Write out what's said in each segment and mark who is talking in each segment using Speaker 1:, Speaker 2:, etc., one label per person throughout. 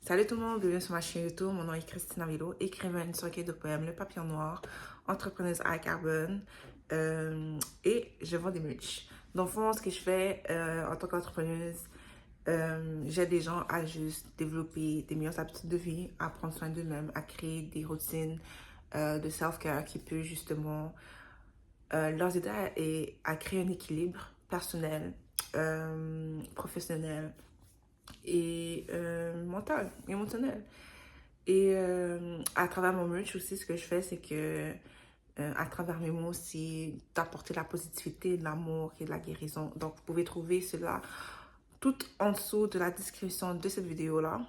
Speaker 1: Salut tout le monde, bienvenue sur ma chaîne YouTube. Mon nom est Christina Vilo, écrivaine sur recueil de poèmes Le Papillon Noir, entrepreneuse high carbone et je vends des merch. Dans le fond, ce que je fais en tant qu'entrepreneuse, j'aide les gens à juste développer des meilleures habitudes de vie, à prendre soin d'eux-mêmes, à créer des routines de self-care qui peut justement leur aider à créer un équilibre personnel, professionnel et mental, émotionnel. Et à travers mon merch aussi, ce que je fais, c'est que à travers mes mots, c'est d'apporter la positivité, de l'amour et de la guérison. Donc, vous pouvez trouver cela tout en dessous de la description de cette vidéo-là.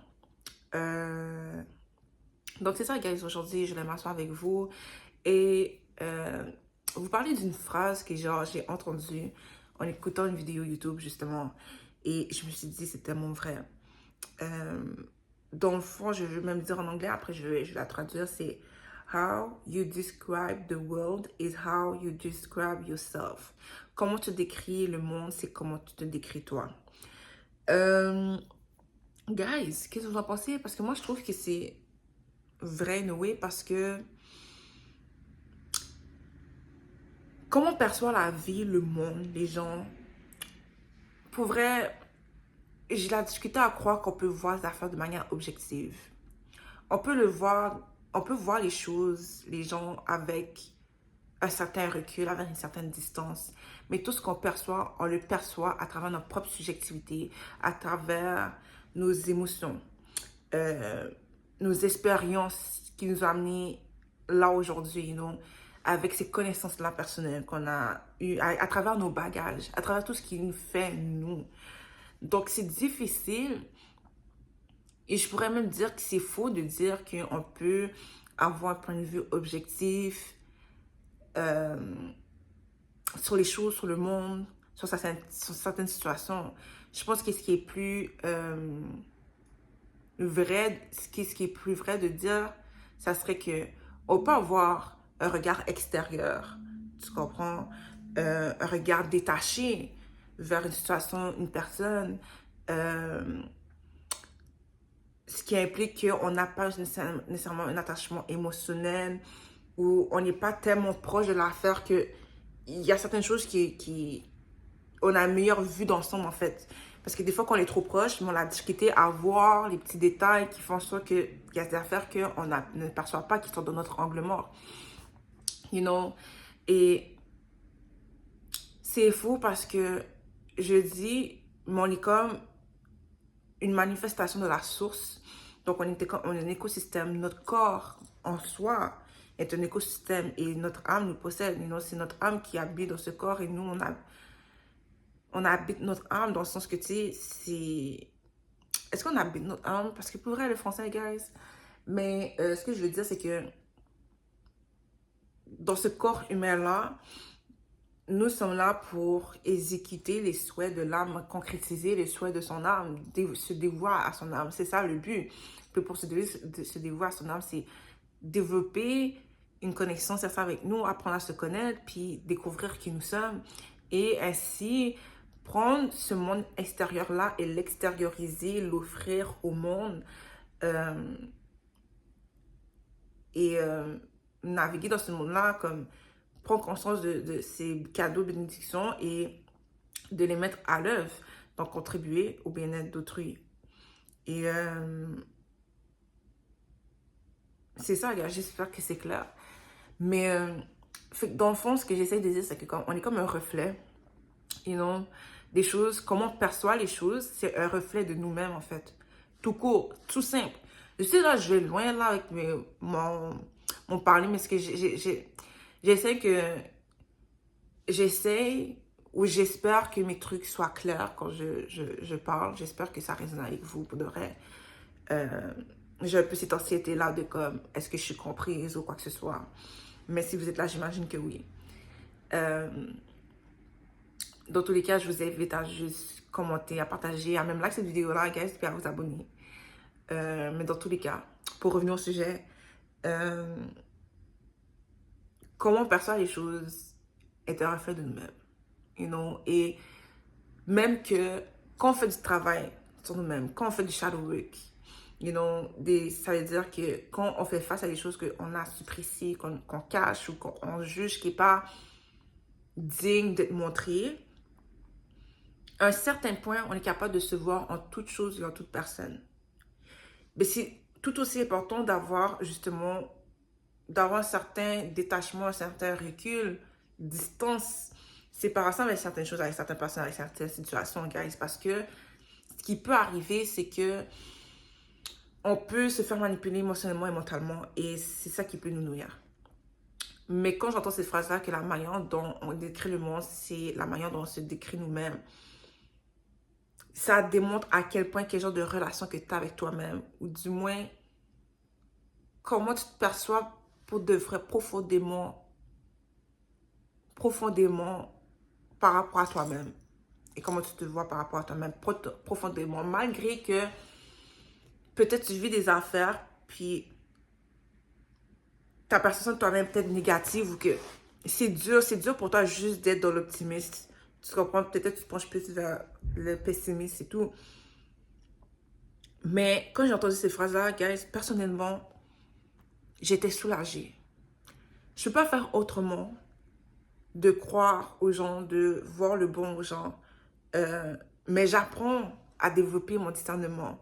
Speaker 1: Euh, donc, c'est ça, guys. Aujourd'hui, je vais m'asseoir avec vous et vous parler d'une phrase que genre j'ai entendue en écoutant une vidéo YouTube, justement. Et je me suis dit, c'est tellement vrai. Euh, dans le fond, je vais même dire en anglais, après je vais la traduire, c'est How you describe the world is how you describe yourself. Comment tu décris le monde, c'est comment tu te décris toi. Euh, Guys, qu'est-ce que vous en pensez? Parce que moi, je trouve que c'est vrai, Noé, parce que comment on perçoit la vie, le monde, les gens, pour vrai, j'ai la difficulté à croire qu'on peut voir les affaires de manière objective. On peut le voir, on peut voir les choses, les gens avec un certain recul, avec une certaine distance. Mais tout ce qu'on perçoit, on le perçoit à travers notre propre subjectivité, à travers nos émotions, euh, nos expériences qui nous ont amenés là aujourd'hui, avec ces connaissances-là personnelles qu'on a eues, à travers nos bagages, à travers tout ce qui nous fait nous. Donc, c'est difficile. Et je pourrais même dire que c'est faux de dire qu'on peut avoir un point de vue objectif euh, sur les choses, sur le monde, sur certaines situations. Je pense que ce qui est plus vrai, ce qui est plus vrai de dire, ça serait que on peut avoir un regard extérieur, tu comprends, un regard détaché vers une situation, une personne, ce qui implique qu'on n'a pas nécessairement un attachement émotionnel ou on n'est pas tellement proche de l'affaire que il y a certaines choses qui on a une meilleure vue d'ensemble en fait. Parce que des fois, quand on est trop proche, on a la difficulté à voir les petits détails qui font en sorte qu'il y a des affaires qu'on ne perçoit pas, qui sont dans notre angle mort. You know? Et c'est fou parce que je dis, mais on est comme une manifestation de la source. Donc, on est un écosystème. Notre corps en soi est un écosystème et notre âme nous possède. You know? C'est notre âme qui habite dans ce corps et nous, on habite notre âme dans le sens que, tu sais, c'est... Est-ce qu'on habite notre âme? Parce que pour vrai, le français, guys. Mais ce que je veux dire, c'est que dans ce corps humain-là, nous sommes là pour exécuter les souhaits de l'âme, concrétiser les souhaits de son âme, se dévouer à son âme. C'est ça le but. Puis pour se dévouer à son âme, c'est développer une connexion sincère avec nous, apprendre à se connaître, puis découvrir qui nous sommes. Et ainsi prendre ce monde extérieur-là et l'extérioriser, l'offrir au monde euh, et naviguer dans ce monde-là, comme prendre conscience de ces cadeaux, bénédictions et de les mettre à l'œuvre, donc contribuer au bien-être d'autrui. Et c'est ça, gars, j'espère que c'est clair. Mais fait que dans le fond, ce que j'essaie de dire, c'est que on est comme un reflet, des choses, comment on perçoit les choses, c'est un reflet de nous-mêmes, en fait. Tout court, tout simple. Je sais, là, je vais loin, là, avec mon parler, mais ce que j'essaie que... J'essaie ou j'espère que mes trucs soient clairs quand je parle. J'espère que ça résonne avec vous, pour de vrai. J'ai un peu cette anxiété-là de comme, est-ce que je suis comprise ou quoi que ce soit. Mais si vous êtes là, j'imagine que oui. Euh, Dans tous les cas, je vous invite à juste commenter, à partager, à même like cette vidéo-là, guys, puis à vous abonner. Mais dans tous les cas, pour revenir au sujet, euh, comment on perçoit les choses est un reflet de nous-mêmes. Et même que quand on fait du travail sur nous-mêmes, quand on fait du shadow work, Ça veut dire que quand on fait face à des choses qu'on a suppréciées, qu'on cache ou qu'on juge qui n'est pas digne d'être montré, à un certain point, on est capable de se voir en toute chose et en toute personne. Mais c'est tout aussi important d'avoir justement, d'avoir un certain détachement, un certain recul, distance, séparation avec certaines choses, avec certaines personnes, avec certaines situations, guys. Parce que ce qui peut arriver, c'est que on peut se faire manipuler émotionnellement et mentalement et c'est ça qui peut nous nourrir. Mais quand j'entends cette phrase-là, que la manière dont on décrit le monde, c'est la manière dont on se décrit nous-mêmes, ça démontre à quel point, quel genre de relation que tu as avec toi-même, ou du moins, comment tu te perçois pour de vrai profondément par rapport à toi-même. Et comment tu te vois par rapport à toi-même profondément, malgré que peut-être tu vis des affaires, puis ta perception de toi-même peut-être négative ou que c'est dur pour toi juste d'être dans l'optimiste. Tu comprends? Peut-être que tu penches plus vers le pessimiste et tout. Mais quand j'ai entendu ces phrases-là, guys, personnellement, j'étais soulagée. Je ne peux pas faire autrement de croire aux gens, de voir le bon aux gens. Mais j'apprends à développer mon discernement.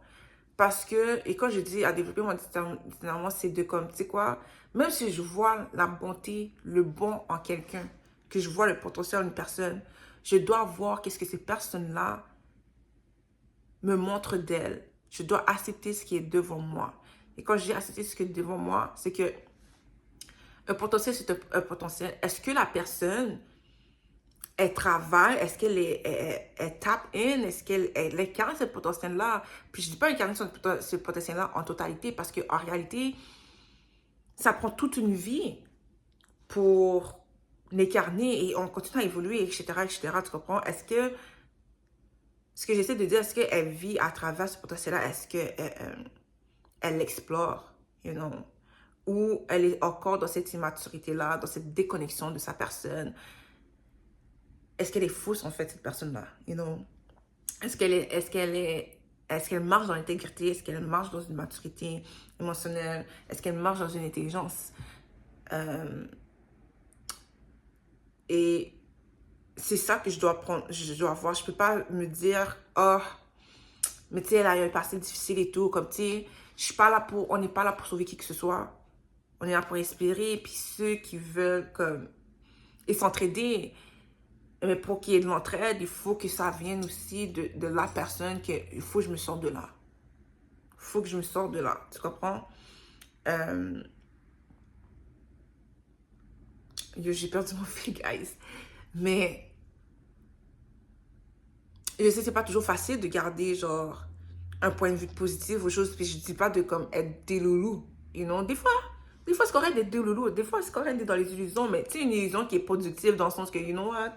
Speaker 1: Parce que, et quand je dis à développer mon discernement, c'est de comme, tu sais quoi, même si je vois la bonté, le bon en quelqu'un, que je vois le potentiel d'une personne, je dois voir qu'est-ce que ces personnes-là me montrent d'elles. Je dois accepter ce qui est devant moi. Et quand je dis accepter ce qui est devant moi, c'est que un potentiel, c'est un potentiel. Est-ce que la personne, elle travaille? Est-ce qu'elle elle tap in? Est-ce qu'elle incarne ce potentiel-là? Puis je ne dis pas incarner ce potentiel-là en totalité parce qu'en réalité, ça prend toute une vie pour l'incarner et on continue à évoluer, etc., etc. Tu comprends? Est-ce que, ce que j'essaie de dire, est-ce qu'elle vit à travers ce potentiel-là? Est-ce qu'elle elle l'explore, you know? Ou elle est encore dans cette immaturité-là, dans cette déconnexion de sa personne? Est-ce qu'elle est fausse, en fait, cette personne-là, you know? Est-ce qu'elle marche dans l'intégrité? Est-ce qu'elle marche dans une maturité émotionnelle? Est-ce qu'elle marche dans une intelligence? Et c'est ça que je dois prendre, je dois voir. Je peux pas me dire, oh, mais tu sais, elle a eu un passé difficile et tout. Comme tu sais, je suis pas là pour, on n'est pas là pour sauver qui que ce soit. On est là pour inspirer. Puis ceux qui veulent comme, et s'entraider. Mais pour qu'il y ait de l'entraide, il faut que ça vienne aussi de la personne il faut que je me sorte de là. Il faut que je me sorte de là. Tu comprends? J'ai perdu mon fil, guys. Mais je sais, c'est pas toujours facile de garder, genre, un point de vue positif aux choses. Puis je dis pas de comme être des loulous. You know? Des fois c'est correct d'être des loulous. Des fois, c'est correct d'être dans les illusions. Mais tu sais, une illusion qui est productive dans le sens que, you know what?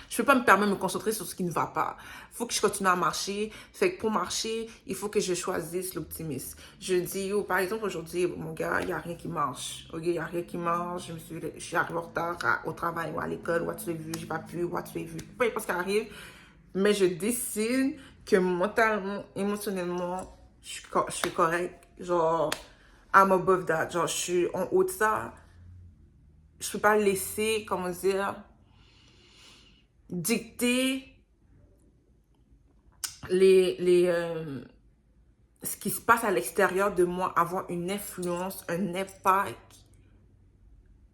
Speaker 1: Je peux pas me permettre de me concentrer sur ce qui ne va pas. Il faut que je continue à marcher. Fait que pour marcher, il faut que je choisisse l'optimisme. Je dis, oh, par exemple, aujourd'hui, mon gars, il n'y a rien qui marche. Ok, il n'y a rien qui marche. Je suis arrivé en retard au travail ou à l'école. What tu as vu, j'ai pas pu. What tu as vu. Peu importe ce qui arrive. Mais je décide que mentalement, émotionnellement, je suis correct. Genre, I'm above that. Genre, je suis en haut de ça. Je peux pas laisser, comment dire, dicter ce qui se passe à l'extérieur de moi, avoir une influence, un impact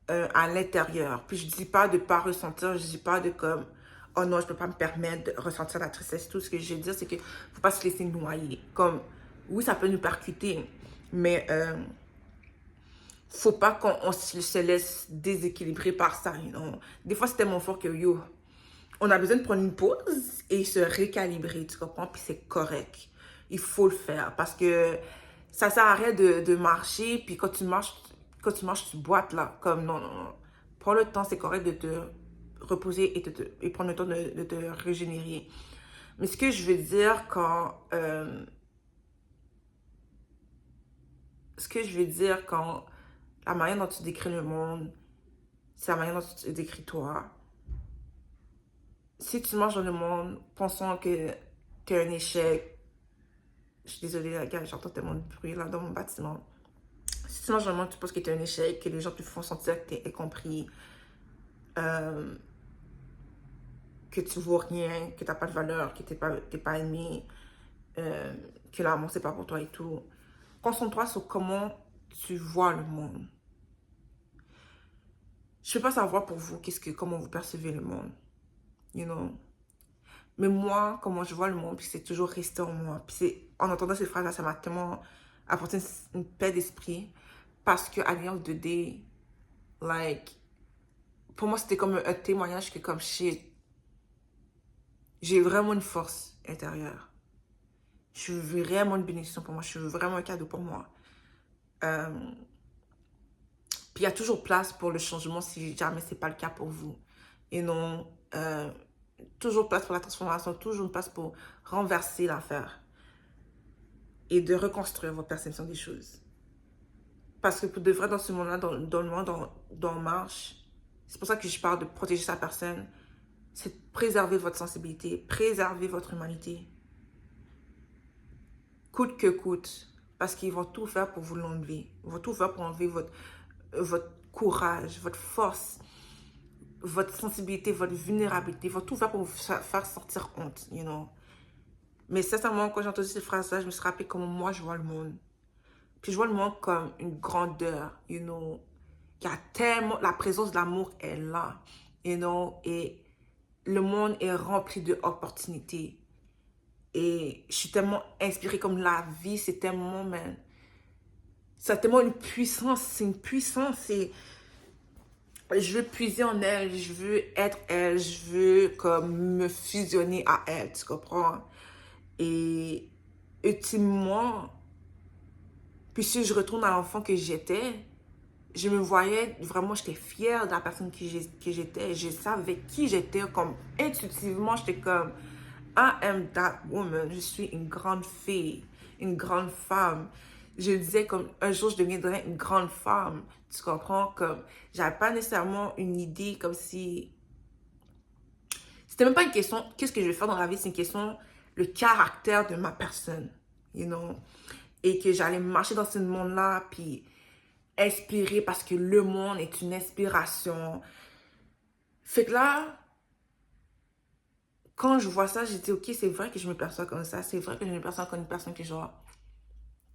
Speaker 1: à l'intérieur. Puis je dis pas de pas ressentir, je dis pas de comme, oh non, je peux pas me permettre de ressentir la tristesse. Tout ce que je veux dire, c'est que faut pas se laisser noyer. Comme, oui, ça peut nous percuter, mais faut pas qu'on se laisse déséquilibrer par ça. You know? Des fois, c'est tellement fort que yo, on a besoin de prendre une pause et se récalibrer, tu comprends? Puis c'est correct. Il faut le faire parce que ça sert à rien de marcher, puis quand tu marches, tu boites là. Comme non, non, non. Prends le temps, c'est correct de te reposer et prendre le temps de te régénérer. Mais ce que je veux dire quand la manière dont tu décris le monde, c'est la manière dont tu décris toi. Si tu marches dans le monde pensant que tu es un échec, Je suis désolée, les gars, j'entends tellement de bruit là dans mon bâtiment. Sinon, généralement, tu penses que tu es un échec, que les gens te font sentir que tu es incompris, que tu vaux rien, que tu n'as pas de valeur, que tu n'es pas aimé, que l'amour, c'est pas pour toi et tout. Concentre-toi sur comment tu vois le monde. Je ne peux pas savoir pour vous comment vous percevez le monde. You know? Mais moi, comment je vois le monde, puis c'est toujours resté en moi. Puis en entendant cette phrase-là, ça m'a tellement apporté une paix d'esprit. Parce que à the end of the day, like, pour moi, c'était comme un témoignage que comme j'ai vraiment une force intérieure. Je suis vraiment une bénédiction pour moi. Je suis vraiment un cadeau pour moi. Puis il y a toujours place pour le changement si jamais c'est pas le cas pour vous. Et non, toujours place pour la transformation, toujours place pour renverser l'affaire. Et de reconstruire votre perception des choses. Parce que pour de vrai, dans ce monde-là, dans le monde dont on marche, c'est pour ça que je parle de protéger sa personne, c'est de préserver votre sensibilité, préserver votre humanité. Coûte que coûte. Parce qu'ils vont tout faire pour vous l'enlever. Ils vont tout faire pour enlever votre courage, votre force, votre sensibilité, votre vulnérabilité. Ils vont tout faire pour vous faire sortir honte, you know. Mais sincèrement, quand j'ai entendu cette phrase-là, je me suis rappelé comment moi je vois le monde. Puis je vois le monde comme une grandeur, you know. Il y a tellement, la présence de l'amour est là, you know. Et le monde est rempli d'opportunités. Et je suis tellement inspirée comme la vie, c'est tellement, man, c'est tellement une puissance, c'est une puissance, c'est, je veux puiser en elle, je veux être elle, je veux comme me fusionner à elle, tu comprends? Et ultimement, puis si je retourne à l'enfant que j'étais, je me voyais vraiment, j'étais fière de la personne que j'étais, je savais qui j'étais, comme intuitivement, j'étais comme, I am that woman, je suis une grande fille, une grande femme. Je disais comme un jour je deviendrais une grande femme, tu comprends, comme j'avais pas nécessairement une idée comme si, c'était même pas une question, qu'est-ce que je vais faire dans la vie, c'est une question, le caractère de ma personne, you know, et que j'allais marcher dans ce monde-là, puis inspirer parce que le monde est une inspiration. Fait que là, quand je vois ça, j'ai dit, ok, c'est vrai que je me perçois comme ça. C'est vrai que je me perçois comme une personne qui est genre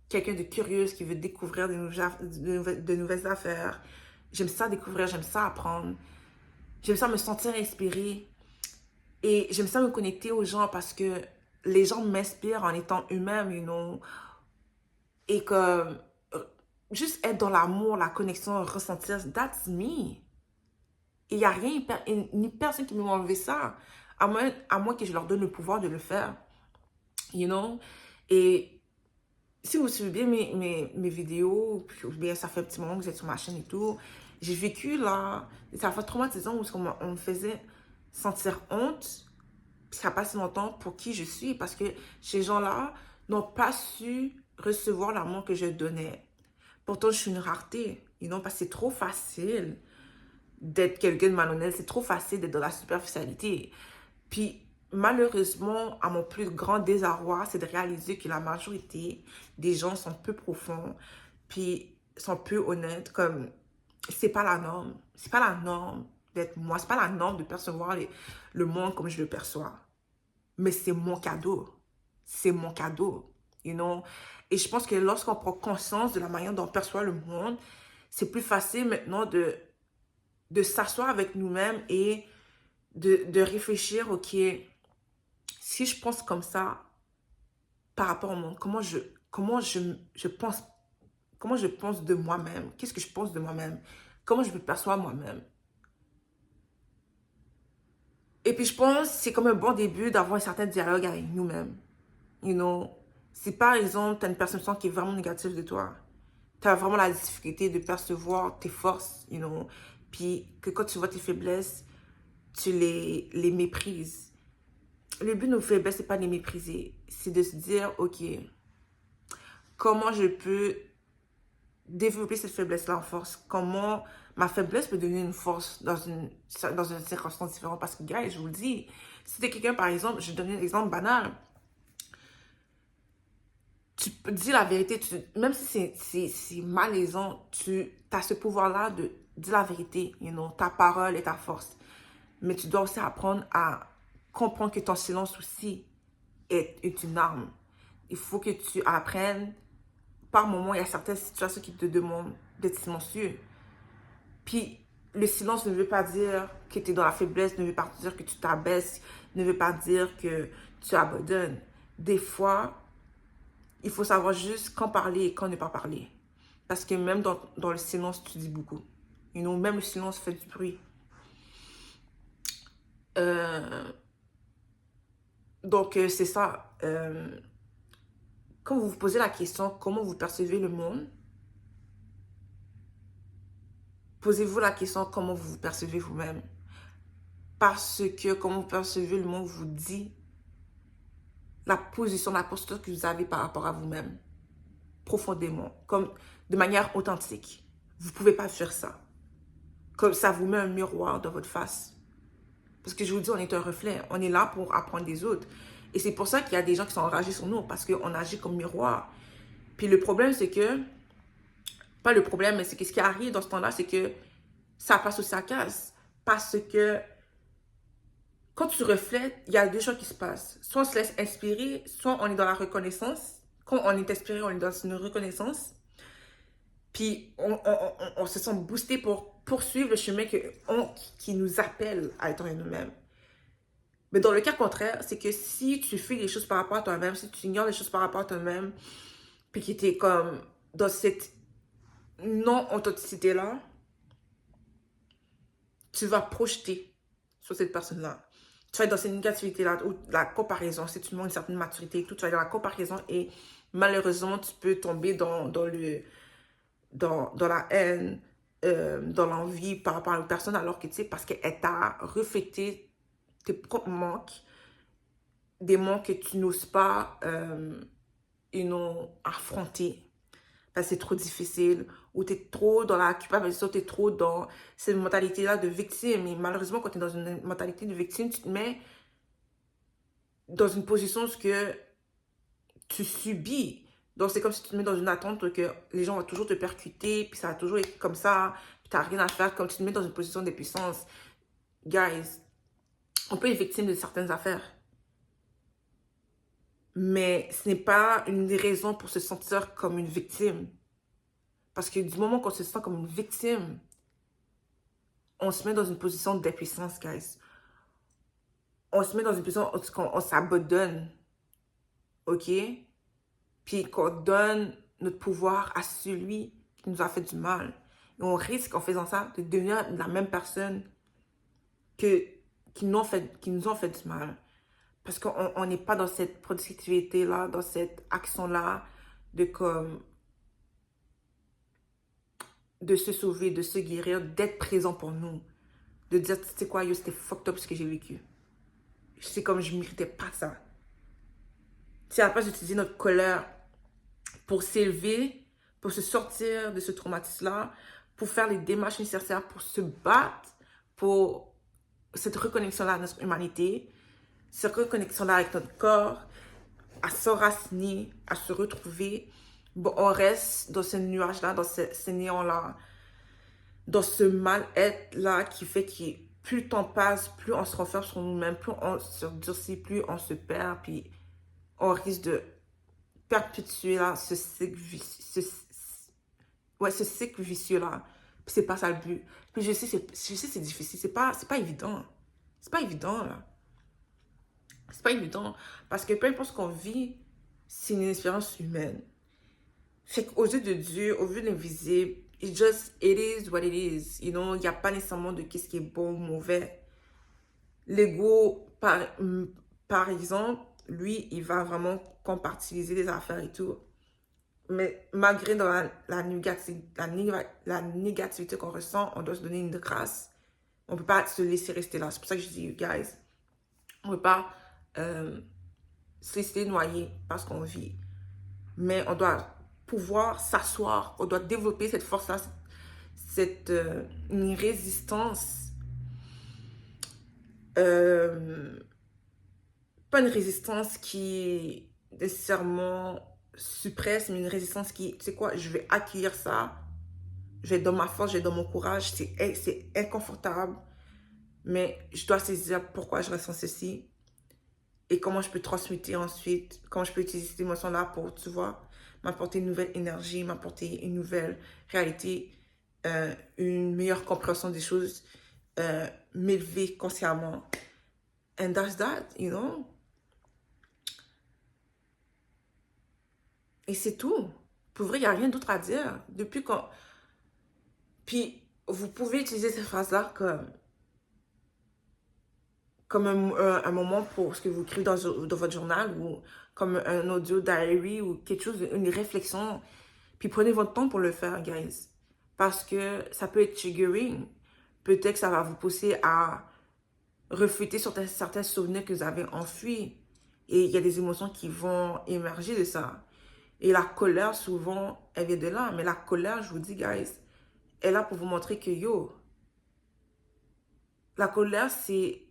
Speaker 1: quelqu'un de curieuse, qui veut découvrir de nouvelles affaires. J'aime ça découvrir, j'aime ça apprendre. J'aime ça me sentir inspirée. Et j'aime ça me connecter aux gens parce que les gens m'inspirent en étant eux-mêmes, you know. Et que juste être dans l'amour, la connexion, ressentir, that's me. Il n'y a rien, ni personne qui m'a enlevé ça. À moins que je leur donne le pouvoir de le faire. You know? Et si vous suivez bien mes vidéos, ou bien ça fait un petit moment que vous êtes sur ma chaîne et tout, j'ai vécu là, ça fait traumatisant où on me faisait sentir honte, puis ça a passé longtemps pour qui je suis, parce que ces gens-là n'ont pas su recevoir l'amour que je donnais. Pourtant, je suis une rareté, you know, parce que c'est trop facile d'être quelqu'un de malhonnête, c'est trop facile d'être dans la superficialité. Puis, malheureusement, à mon plus grand désarroi, c'est de réaliser que la majorité des gens sont peu profonds, puis sont peu honnêtes, comme, c'est pas la norme. C'est pas la norme d'être moi, c'est pas la norme de percevoir le monde comme je le perçois. Mais c'est mon cadeau. C'est mon cadeau, you know. Et je pense que lorsqu'on prend conscience de la manière dont on perçoit le monde, c'est plus facile maintenant de s'asseoir avec nous-mêmes et de réfléchir, ok, si je pense comme ça par rapport au monde, comment je pense de moi-même, qu'est-ce que je pense de moi-même, comment je me perçois moi-même. Et puis je pense que c'est comme un bon début d'avoir un certain dialogue avec nous-mêmes. You know, si par exemple, tu as une perception qui est vraiment négative de toi, tu as vraiment la difficulté de percevoir tes forces, you know, puis que quand tu vois tes faiblesses, tu les méprises. Le but de nos faiblesses, c'est pas de les mépriser. C'est de se dire, ok, comment je peux développer cette faiblesse-là en force? Comment ma faiblesse peut devenir une force dans une circonstance différente? Parce que, guys, je vous le dis, si c'était quelqu'un, par exemple, je vais donner un exemple banal. tu peux dire la vérité, même si c'est malaisant, tu as ce pouvoir-là de dire la vérité, ta parole est ta force. Mais tu dois aussi apprendre à comprendre que ton silence aussi est une arme. Il faut que tu apprennes, par moment, il y a certaines situations qui te demandent d'être silencieux. Puis, le silence ne veut pas dire que tu es dans la faiblesse, ne veut pas dire que tu t'abaisses, ne veut pas dire que tu abandonnes. Des fois, il faut savoir juste quand parler et quand ne pas parler. Parce que même dans le silence, tu dis beaucoup. Même le silence fait du bruit. Donc, c'est ça. Quand vous vous posez la question, comment vous percevez le monde, posez-vous la question, comment vous vous percevez vous-même. Parce que comment vous percevez le monde vous dit la position, la posture que vous avez par rapport à vous-même. Profondément. Comme de manière authentique. Vous ne pouvez pas faire ça. Comme ça vous met un miroir dans votre face. Parce que je vous dis, on est un reflet. On est là pour apprendre des autres. Et c'est pour ça qu'il y a des gens qui sont enragés sur nous. Parce qu'on agit comme miroir. Puis le problème, c'est que... Pas le problème, mais c'est que ce qui arrive dans ce temps-là, c'est que ça passe ou ça casse. Parce que quand tu reflètes, il y a deux choses qui se passent. Soit on se laisse inspirer, soit on est dans la reconnaissance. Quand on est inspiré, on est dans une reconnaissance. Puis on se sent boosté pour poursuivre le chemin qui nous appelle à être nous-mêmes. Mais dans le cas contraire, c'est que si tu fais les choses par rapport à toi-même, si tu ignores les choses par rapport à toi-même, puis que tu es comme dans cette non-authenticité-là, tu vas projeter sur cette personne-là. Tu vas être dans cette négativité-là, ou la comparaison, si tu montres une certaine maturité et tout, tu vas être dans la comparaison et malheureusement, tu peux tomber dans la haine, dans l'envie par rapport à une personne, alors que tu sais, parce qu'elle t'a reflété tes propres manques, des manques que tu n'oses pas affronter. Parce que c'est trop difficile, ou tu es trop dans la culpabilité, tu es trop dans cette mentalité-là de victime. Et malheureusement, quand tu es dans une mentalité de victime, tu te mets dans une position où que tu subis. Donc, c'est comme si tu te mets dans une attente que les gens vont toujours te percuter, puis ça va toujours être comme ça, puis tu n'as rien à faire, comme tu te mets dans une position de puissance. Guys, on peut être victime de certaines affaires. Mais ce n'est pas une raison pour se sentir comme une victime. Parce que du moment qu'on se sent comme une victime, on se met dans une position d'impuissance, guys. On se met dans une position où on s'abandonne. OK? Puis qu'on donne notre pouvoir à celui qui nous a fait du mal. Et on risque, en faisant ça, de devenir la même personne qui nous ont fait du mal. Parce qu'on n'est pas dans cette productivité-là, dans cette action-là de se sauver, de se guérir, d'être présent pour nous. De dire, tu sais quoi, yo, c'était fucked up ce que j'ai vécu. C'est comme je ne méritais pas ça. C'est à la place d'utiliser notre colère pour s'élever, pour se sortir de ce traumatisme-là, pour faire les démarches nécessaires pour se battre, pour cette reconnexion-là à notre humanité, cette reconnexion-là avec notre corps, à s'enraciner, à se retrouver. Bon, on reste dans ce nuage-là, dans ce néant-là, dans ce mal-être-là qui fait que plus le temps passe, plus on se renferme sur nous-mêmes, plus on se durcit, plus on se perd, puis on risque de perpétuer là, ce cycle vicieux-là. Puis c'est pas ça le but. Puis je sais, c'est difficile, c'est pas évident. C'est pas évident, là. C'est pas évident, parce que peu importe ce qu'on vit, c'est une expérience humaine. Fait qu'aux yeux de Dieu, au vu de l'invisible, it is what it is. Il n'y a pas nécessairement de qu'est-ce qui est bon ou mauvais. L'ego, par exemple, lui, il va vraiment compartiliser les affaires et tout. Mais malgré dans la négativité qu'on ressent, on doit se donner une grâce. On ne peut pas se laisser rester là. C'est pour ça que je dis, guys, on ne peut pas se laisser noyer parce qu'on vit. Mais on doit pouvoir s'asseoir. On doit développer cette force-là, une résistance. Pas une résistance qui est nécessairement suppresse, mais une résistance qui, tu sais quoi, je vais accueillir ça. Je vais être dans ma force, je vais être dans mon courage. C'est inconfortable, mais je dois saisir pourquoi je ressens ceci et comment je peux transmuter ensuite, comment je peux utiliser cette émotion-là pour, tu vois, m'apporter une nouvelle énergie, m'apporter une nouvelle réalité, une meilleure compréhension des choses, m'élever consciemment. And that's that, you know? Et c'est tout. Pour vrai, il n'y a rien d'autre à dire. Depuis qu'on... Puis, vous pouvez utiliser cette phrase-là comme un moment pour ce que vous écrivez dans votre journal ou comme un audio diary ou quelque chose, une réflexion. Puis prenez votre temps pour le faire, guys. Parce que ça peut être triggering. Peut-être que ça va vous pousser à refléter sur certains souvenirs que vous avez enfuis. Et il y a des émotions qui vont émerger de ça. Et la colère, souvent, elle vient de là. Mais la colère, je vous dis, guys, elle est là pour vous montrer que, yo, la colère, c'est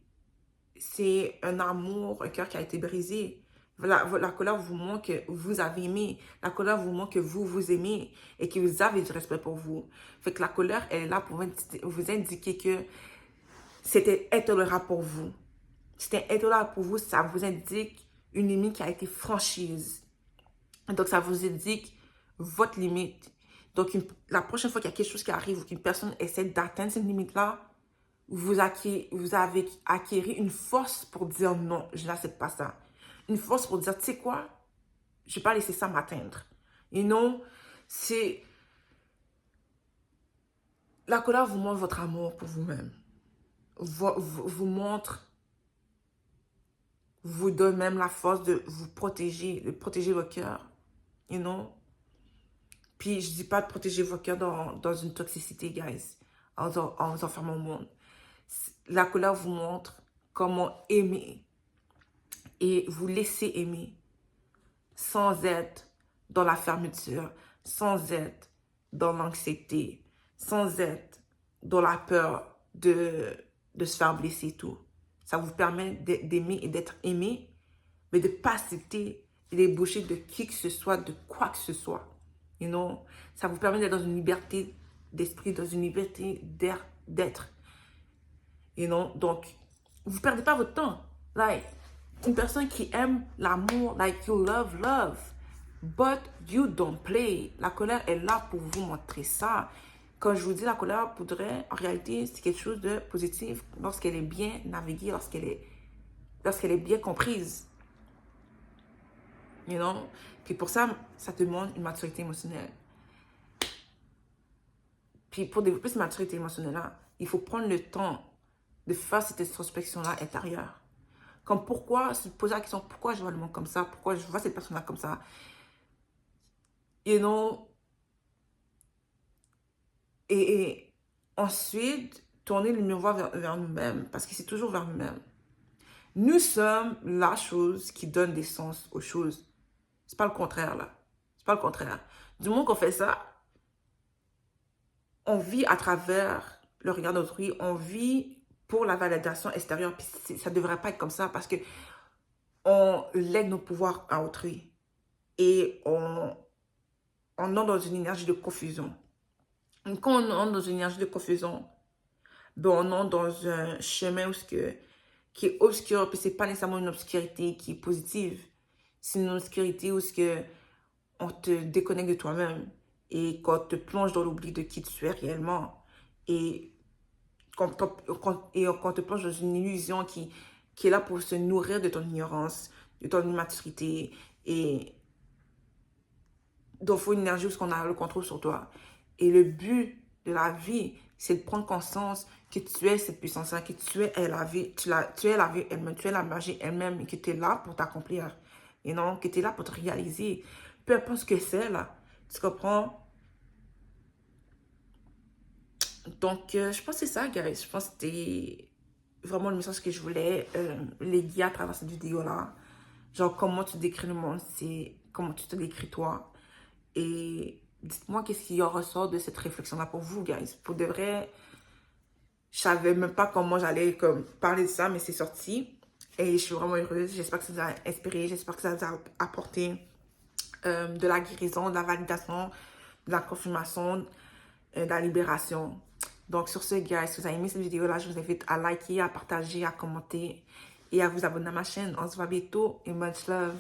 Speaker 1: un amour, un cœur qui a été brisé. La colère vous montre que vous avez aimé. La colère vous montre que vous aimez et que vous avez du respect pour vous. Fait que la colère, elle est là pour vous indiquer que c'était intolérable pour vous. C'était intolérable pour vous, ça vous indique une limite qui a été franchise. Donc, ça vous indique votre limite. Donc, la prochaine fois qu'il y a quelque chose qui arrive ou qu'une personne essaie d'atteindre cette limite-là, vous avez acquis une force pour dire non, je n'accepte pas ça. Une force pour dire, tu sais quoi, je ne vais pas laisser ça m'atteindre. Et non, c'est... La colère vous montre votre amour pour vous-même. Vous montre, vous donne même la force de vous protéger, de protéger votre cœur. You know? Puis, je ne dis pas de protéger votre cœur dans une toxicité, guys, en vous enfermant au monde. La colère vous montre comment aimer et vous laisser aimer sans être dans la fermeture, sans être dans l'anxiété, sans être dans la peur de se faire blesser et tout. Ça vous permet d'aimer et d'être aimé, mais de ne pas accepter les bouchées de qui que ce soit, de quoi que ce soit. You know? Ça vous permet d'être dans une liberté d'esprit, dans une liberté d'être. You know? Donc, vous ne perdez pas votre temps. Like, une personne qui aime l'amour, like you love love, but you don't play. La colère est là pour vous montrer ça. Quand je vous dis la colère, en réalité, c'est quelque chose de positif lorsqu'elle est bien naviguée, lorsqu'elle est bien comprise. You know? Puis pour ça, ça demande une maturité émotionnelle. Puis pour développer cette maturité émotionnelle-là, il faut prendre le temps de faire cette introspection-là intérieure. Comme pourquoi, se poser la question, pourquoi je vois le monde comme ça? Pourquoi je vois cette personne-là comme ça? You know? Et ensuite, tourner le miroir vers nous-mêmes, parce que c'est toujours vers nous-mêmes. Nous sommes la chose qui donne des sens aux choses. C'est pas le contraire, là. C'est pas le contraire. Du moment qu'on fait ça, on vit à travers le regard d'autrui, on vit pour la validation extérieure. Puis ça ne devrait pas être comme ça parce que on lègue nos pouvoirs à autrui. Et on entre dans une énergie de confusion. Et quand on entre dans une énergie de confusion, ben on entre dans un chemin qui est obscur. Puis ce n'est pas nécessairement une obscurité qui est positive. C'est une obscurité où on te déconnecte de toi-même. Et qu'on te plonge dans l'oubli de qui tu es réellement. Et qu'on te plonge dans une illusion qui est là pour se nourrir de ton ignorance, de ton immaturité. Et donc, il faut une énergie où on a le contrôle sur toi. Et le but de la vie, c'est de prendre conscience que tu es cette puissance-là, que tu es la vie, tu es la vie elle-même, tu es la magie elle-même, et que tu es là pour t'accomplir. Et non, que tu es là pour te réaliser. Peu importe ce que c'est, là. Tu comprends? Donc, je pense que c'est ça, guys. Je pense que c'était vraiment le message que je voulais léguer à travers cette vidéo-là. Genre, comment tu décris le monde, c'est comment tu te décris toi. Et dites-moi qu'est-ce qui en ressort de cette réflexion-là pour vous, guys. Pour de vrai, je savais même pas comment j'allais parler de ça, mais c'est sorti. Et je suis vraiment heureuse. J'espère que ça vous a inspiré. J'espère que ça vous a apporté de la guérison, de la validation, de la confirmation, de la libération. Donc, sur ce, guys, si vous avez aimé cette vidéo-là, je vous invite à liker, à partager, à commenter et à vous abonner à ma chaîne. On se voit bientôt et much love.